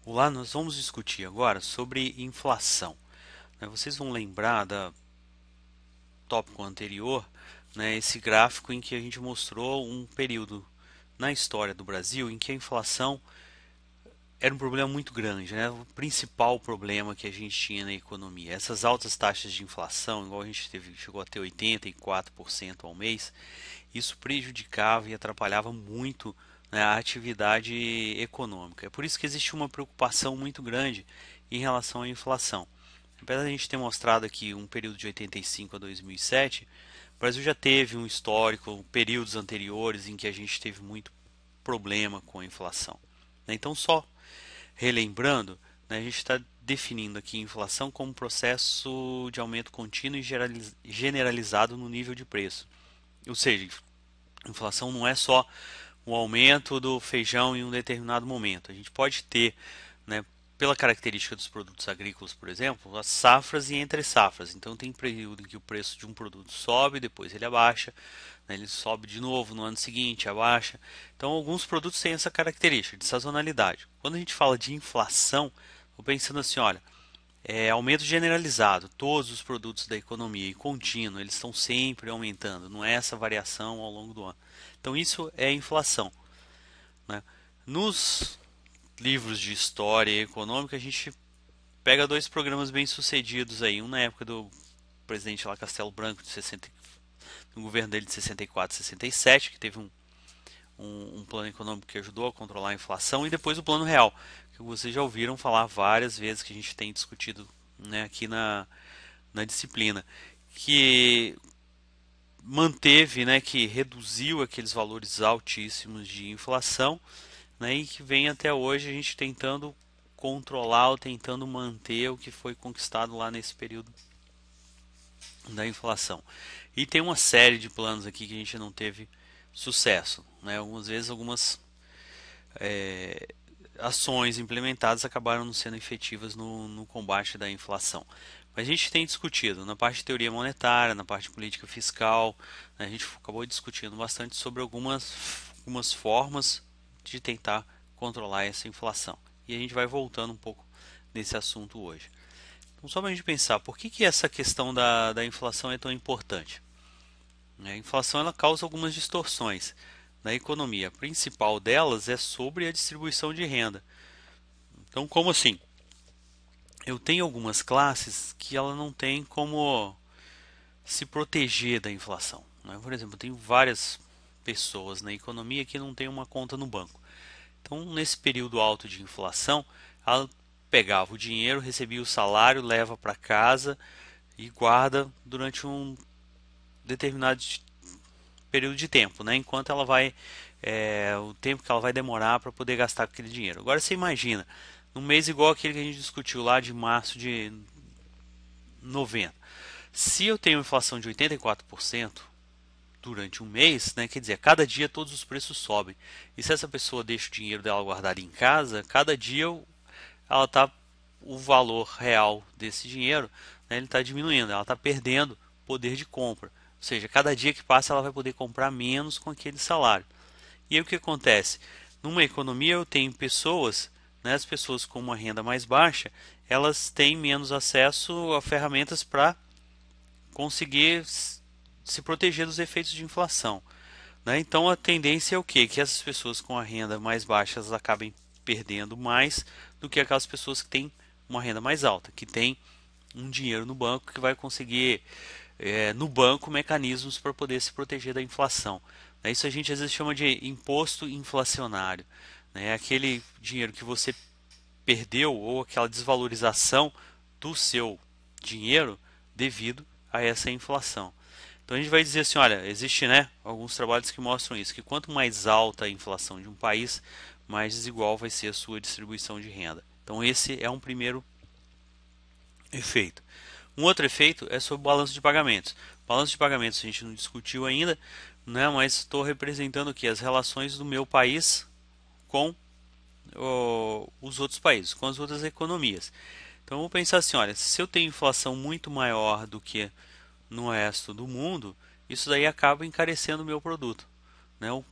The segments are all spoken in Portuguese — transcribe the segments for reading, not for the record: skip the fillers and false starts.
Olá, nós vamos discutir agora sobre inflação. Vocês vão lembrar do tópico anterior, esse gráfico em que a gente mostrou um período na história do Brasil em que a inflação era um problema muito grande, né? O principal problema que a gente tinha na economia. Essas altas taxas de inflação, igual a gente teve, chegou a ter 84% ao mês, isso prejudicava e atrapalhava muito, né, a atividade econômica. É por isso que existe uma preocupação muito grande em relação à inflação. Apesar de a gente ter mostrado aqui um período de 85 a 2007, o Brasil já teve um histórico, períodos anteriores em que a gente teve muito problema com a inflação. Então, só relembrando, a gente está definindo aqui a inflação como um processo de aumento contínuo e generalizado no nível de preço. Ou seja, inflação não é só o aumento do feijão em um determinado momento. A gente pode ter, né, pela característica dos produtos agrícolas, por exemplo, as safras e entre safras. Então tem período em que o preço de um produto sobe, depois ele abaixa, né, ele sobe de novo no ano seguinte, abaixa. Então alguns produtos têm essa característica de sazonalidade. Quando a gente fala de inflação, estou pensando assim, olha, aumento generalizado, todos os produtos da economia e contínuo, eles estão sempre aumentando, não é essa variação ao longo do ano. Então isso é inflação, né? Nos livros de história e econômica, a gente pega dois programas bem sucedidos aí, um na época do presidente lá Castelo Branco, de 60, no governo dele de 64 e 67, que teve um plano econômico que ajudou a controlar a inflação, e depois o plano real, que vocês já ouviram falar várias vezes, que a gente tem discutido, né, aqui na disciplina, que manteve, né, que reduziu aqueles valores altíssimos de inflação, né, e que vem até hoje a gente tentando controlar ou tentando manter o que foi conquistado lá nesse período da inflação. E tem uma série de planos aqui que a gente não teve sucesso, né? Algumas vezes algumas ações implementadas acabaram não sendo efetivas no combate da inflação. Mas a gente tem discutido na parte de teoria monetária, na parte de política fiscal, né, a gente acabou discutindo bastante sobre algumas formas de tentar controlar essa inflação. E a gente vai voltando um pouco nesse assunto hoje. Então, só para a gente pensar, por que essa questão da inflação é tão importante? A inflação ela causa algumas distorções na economia. A principal delas é sobre a distribuição de renda. Então, como assim? Eu tenho algumas classes que ela não tem como se proteger da inflação, né? Por exemplo, eu tenho várias pessoas na economia que não têm uma conta no banco. Então, nesse período alto de inflação, ela pegava o dinheiro, recebia o salário, leva para casa e guarda durante um determinado período de tempo, né? Enquanto ela vai, o tempo que ela vai demorar para poder gastar aquele dinheiro. Agora você imagina, num mês igual aquele que a gente discutiu lá de março de 90, se eu tenho inflação de 84% durante um mês, né, quer dizer, cada dia todos os preços sobem. E se essa pessoa deixa o dinheiro dela guardado em casa, cada dia ela tá, o valor real desse dinheiro, né, ele está diminuindo, ela está perdendo poder de compra. Ou seja, cada dia que passa ela vai poder comprar menos com aquele salário. E aí o que acontece? Numa economia eu tenho pessoas, né, as pessoas com uma renda mais baixa, elas têm menos acesso a ferramentas para conseguir se proteger dos efeitos de inflação, né? Então a tendência é o quê? Que essas pessoas com a renda mais baixa elas acabem perdendo mais do que aquelas pessoas que têm uma renda mais alta, que têm um dinheiro no banco que vai conseguir no banco mecanismos para poder se proteger da inflação. Isso a gente às vezes chama de imposto inflacionário. É aquele dinheiro que você perdeu ou aquela desvalorização do seu dinheiro devido a essa inflação. Então a gente vai dizer assim, olha, existe, né, alguns trabalhos que mostram isso, que quanto mais alta a inflação de um país, mais desigual vai ser a sua distribuição de renda. Então esse é um primeiro efeito. Um outro efeito é sobre o balanço de pagamentos. O balanço de pagamentos a gente não discutiu ainda, né, mas estou representando aqui as relações do meu país com os outros países, com as outras economias. Então vamos pensar assim, olha, se eu tenho inflação muito maior do que no resto do mundo, isso daí acaba encarecendo o meu produto, né? O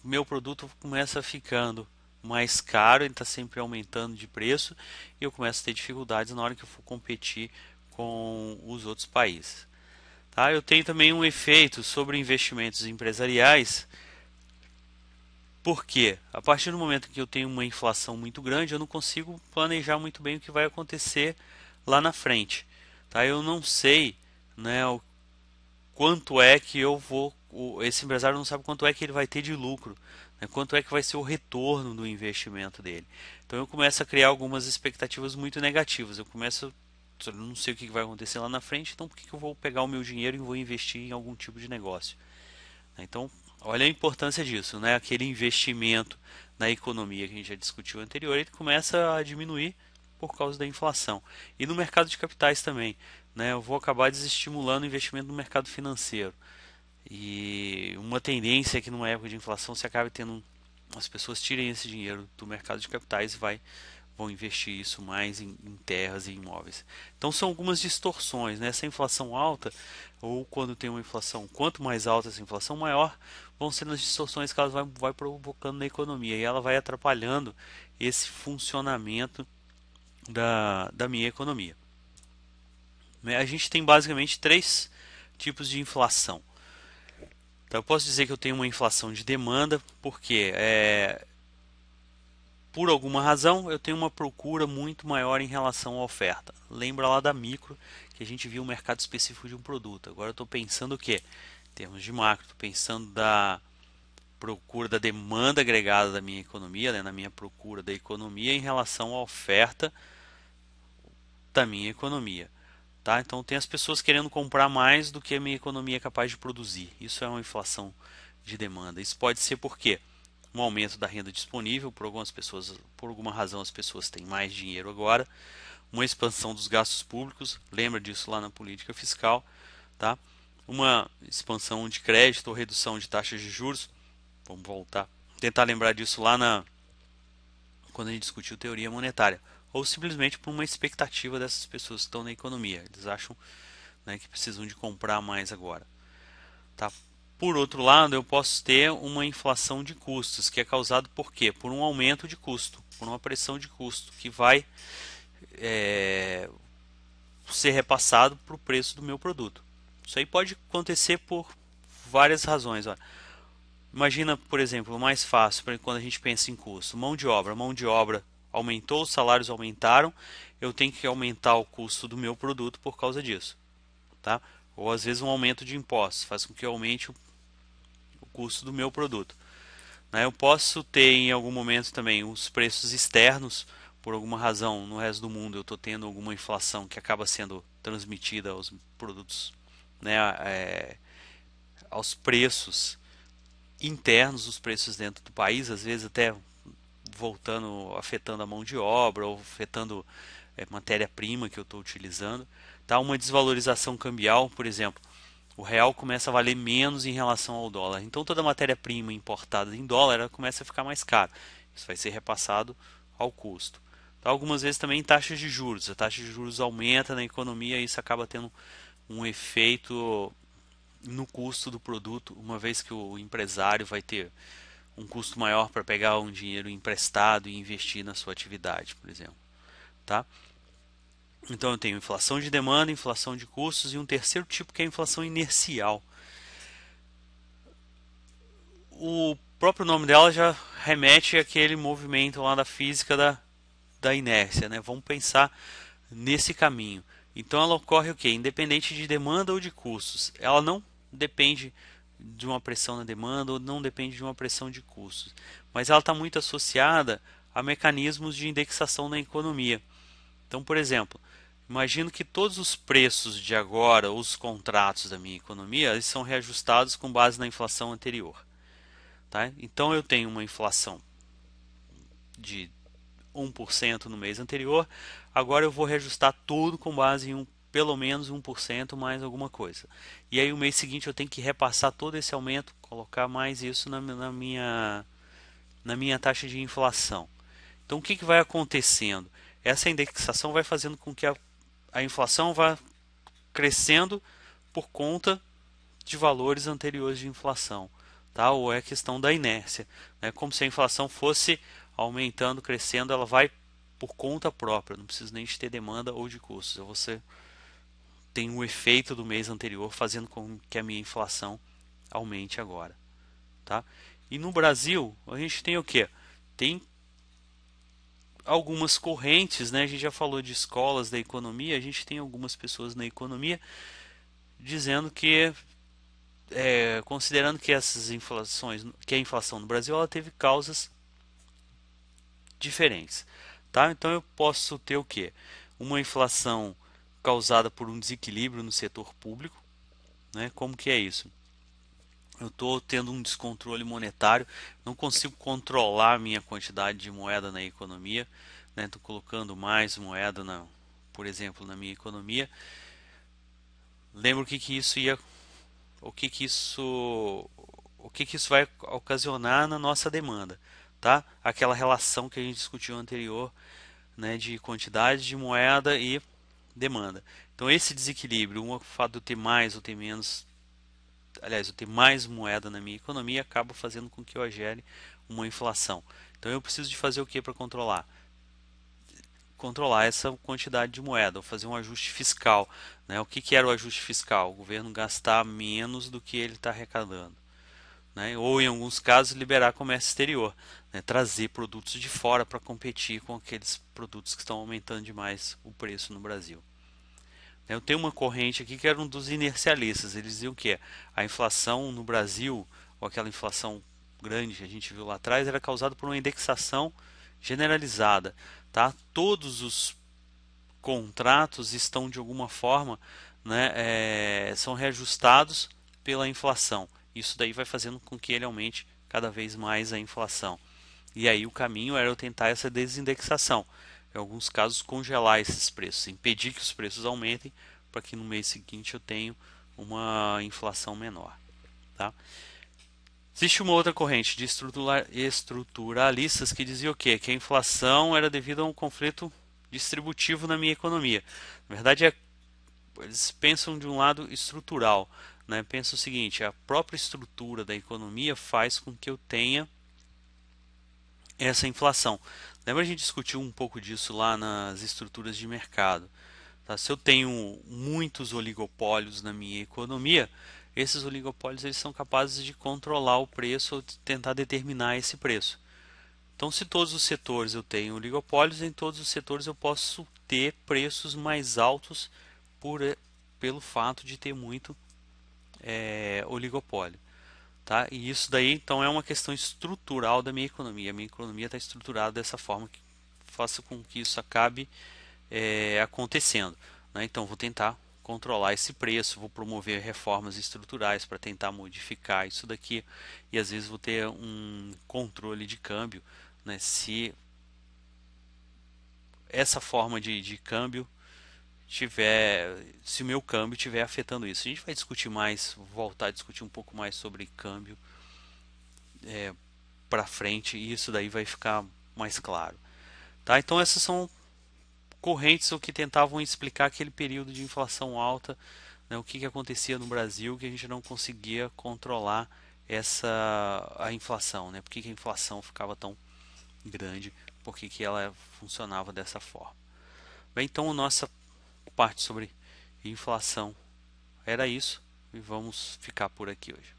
meu produto começa ficando mais caro, ele está sempre aumentando de preço e eu começo a ter dificuldades na hora que eu for competir com os outros países. Tá? Eu tenho também um efeito sobre investimentos empresariais, porque a partir do momento que eu tenho uma inflação muito grande, eu não consigo planejar muito bem o que vai acontecer lá na frente. Tá? Eu não sei, né, o quanto é que eu vou. Esse empresário não sabe quanto é que ele vai ter de lucro, né, quanto é que vai ser o retorno do investimento dele. Então eu começo a criar algumas expectativas muito negativas. Eu não sei o que vai acontecer lá na frente, então por que eu vou pegar o meu dinheiro e vou investir em algum tipo de negócio? Então, olha a importância disso, né? Aquele investimento na economia que a gente já discutiu anterior, ele começa a diminuir por causa da inflação. E no mercado de capitais também, né? Eu vou acabar desestimulando o investimento no mercado financeiro. E uma tendência é que numa época de inflação você acabe tendo as pessoas tirem esse dinheiro do mercado de capitais e vão investir isso mais em terras e imóveis. Então são algumas distorções, né? Essa inflação alta, ou quando tem uma inflação, quanto mais alta essa inflação, maior vão sendo as distorções que ela vai provocando na economia e ela vai atrapalhando esse funcionamento da minha economia. A gente tem basicamente três tipos de inflação. Então eu posso dizer que eu tenho uma inflação de demanda, porque por alguma razão eu tenho uma procura muito maior em relação à oferta. Lembra lá da micro que a gente viu o mercado específico de um produto. Agora eu estou pensando o quê? Em termos de macro, estou pensando da procura da demanda agregada da minha economia, né, na minha procura da economia em relação à oferta da minha economia. Tá? Então tem as pessoas querendo comprar mais do que a minha economia é capaz de produzir. Isso é uma inflação de demanda. Isso pode ser porque um aumento da renda disponível, por algumas pessoas, por alguma razão as pessoas têm mais dinheiro agora, uma expansão dos gastos públicos, lembra disso lá na política fiscal, tá? Uma expansão de crédito ou redução de taxas de juros, vamos voltar, tentar lembrar disso lá quando a gente discutiu teoria monetária, ou simplesmente por uma expectativa dessas pessoas que estão na economia, eles acham, né, que precisam de comprar mais agora, tá? Por outro lado, eu posso ter uma inflação de custos, que é causado por quê? Por um aumento de custo, por uma pressão de custo, que vai ser repassado para o preço do meu produto. Isso aí pode acontecer por várias razões. Ó. Imagina, por exemplo, o mais fácil para quando a gente pensa em custo, mão de obra. Mão de obra aumentou, os salários aumentaram, eu tenho que aumentar o custo do meu produto por causa disso. Tá? Ou às vezes um aumento de impostos faz com que eu aumente o custo do meu produto. Né? Eu posso ter em algum momento também os preços externos, por alguma razão no resto do mundo eu estou tendo alguma inflação que acaba sendo transmitida aos produtos, né, aos preços internos, os preços dentro do país, às vezes até voltando, afetando a mão de obra ou afetando matéria-prima que eu estou utilizando. Tá? Uma desvalorização cambial, por exemplo, o real começa a valer menos em relação ao dólar. Então toda matéria-prima importada em dólar ela começa a ficar mais cara. Isso vai ser repassado ao custo. Então, algumas vezes também taxas de juros. A taxa de juros aumenta na economia e isso acaba tendo um efeito no custo do produto, uma vez que o empresário vai ter um custo maior para pegar um dinheiro emprestado e investir na sua atividade, por exemplo. Tá? Então eu tenho inflação de demanda, inflação de custos e um terceiro tipo que é a inflação inercial. O próprio nome dela já remete àquele movimento lá da física da inércia, né? Vamos pensar nesse caminho. Então ela ocorre o quê? Independente de demanda ou de custos. Ela não depende de uma pressão na demanda ou não depende de uma pressão de custos. Mas ela está muito associada a mecanismos de indexação na economia. Então, por exemplo, imagino que todos os preços de agora, os contratos da minha economia, eles são reajustados com base na inflação anterior. Tá? Então eu tenho uma inflação de 1% no mês anterior, agora eu vou reajustar tudo com base em pelo menos 1% mais alguma coisa. E aí o mês seguinte eu tenho que repassar todo esse aumento, colocar mais isso na minha taxa de inflação. Então o que vai acontecendo? Essa indexação vai fazendo com que a inflação vá crescendo por conta de valores anteriores de inflação. Tá? Ou é a questão da inércia, né? Como se a inflação fosse aumentando, crescendo, ela vai por conta própria, não precisa nem de ter demanda ou de custos. Você tem o efeito do mês anterior fazendo com que a minha inflação aumente agora, tá? E no Brasil, a gente tem o quê? Tem algumas correntes, né? A gente já falou de escolas da economia, a gente tem algumas pessoas na economia dizendo que, considerando que essas inflações, que a inflação no Brasil ela teve causas diferentes, tá? Então eu posso ter o quê? Uma inflação causada por um desequilíbrio no setor público, né? Como que é isso? Eu estou tendo um descontrole monetário, não consigo controlar a minha quantidade de moeda na economia, né? Estou colocando mais moeda, por exemplo, na minha economia. Lembra que isso ia, o que isso vai ocasionar na nossa demanda, tá? Aquela relação que a gente discutiu anterior, né, de quantidade de moeda e demanda. Então esse desequilíbrio, o fato de eu ter mais ou ter menos, aliás, eu ter mais moeda na minha economia acaba fazendo com que eu gere uma inflação. Então eu preciso de fazer o que para controlar? Controlar essa quantidade de moeda, ou fazer um ajuste fiscal, né? O que era o ajuste fiscal? O governo gastar menos do que ele está arrecadando, né? Ou em alguns casos liberar comércio exterior, né? Trazer produtos de fora para competir com aqueles produtos que estão aumentando demais o preço no Brasil. Eu tenho uma corrente aqui que era um dos inercialistas. Eles diziam que a inflação no Brasil, ou aquela inflação grande que a gente viu lá atrás, era causada por uma indexação generalizada. Tá? Todos os contratos estão de alguma forma, né, são reajustados pela inflação. Isso daí vai fazendo com que ele aumente cada vez mais a inflação. E aí o caminho era eu tentar essa desindexação. Em alguns casos, congelar esses preços, impedir que os preços aumentem para que no mês seguinte eu tenha uma inflação menor. Tá? Existe uma outra corrente de estruturalistas que dizia o quê? Que a inflação era devido a um conflito distributivo na minha economia. Na verdade, eles pensam de um lado estrutural. Né? Pensam o seguinte: a própria estrutura da economia faz com que eu tenha essa inflação. Lembra a gente discutiu um pouco disso lá nas estruturas de mercado. Tá? Se eu tenho muitos oligopólios na minha economia, esses oligopólios eles são capazes de controlar o preço ou de tentar determinar esse preço. Então, se todos os setores eu tenho oligopólios, em todos os setores eu posso ter preços mais altos por, pelo fato de ter muito oligopólio. Tá? E isso daí então é uma questão estrutural da minha economia. A minha economia está estruturada dessa forma que faça com que isso acabe acontecendo. Né? Então vou tentar controlar esse preço, vou promover reformas estruturais para tentar modificar isso daqui e às vezes vou ter um controle de câmbio, né? Se essa forma de câmbio se o meu câmbio estiver afetando isso. A gente vai discutir mais, voltar a discutir um pouco mais sobre câmbio para frente e isso daí vai ficar mais claro. Tá? Então essas são correntes que tentavam explicar aquele período de inflação alta, né, o que acontecia no Brasil que a gente não conseguia controlar a inflação, né? Por que a inflação ficava tão grande, por que ela funcionava dessa forma. Bem, então a nossa parte sobre inflação era isso e vamos ficar por aqui hoje.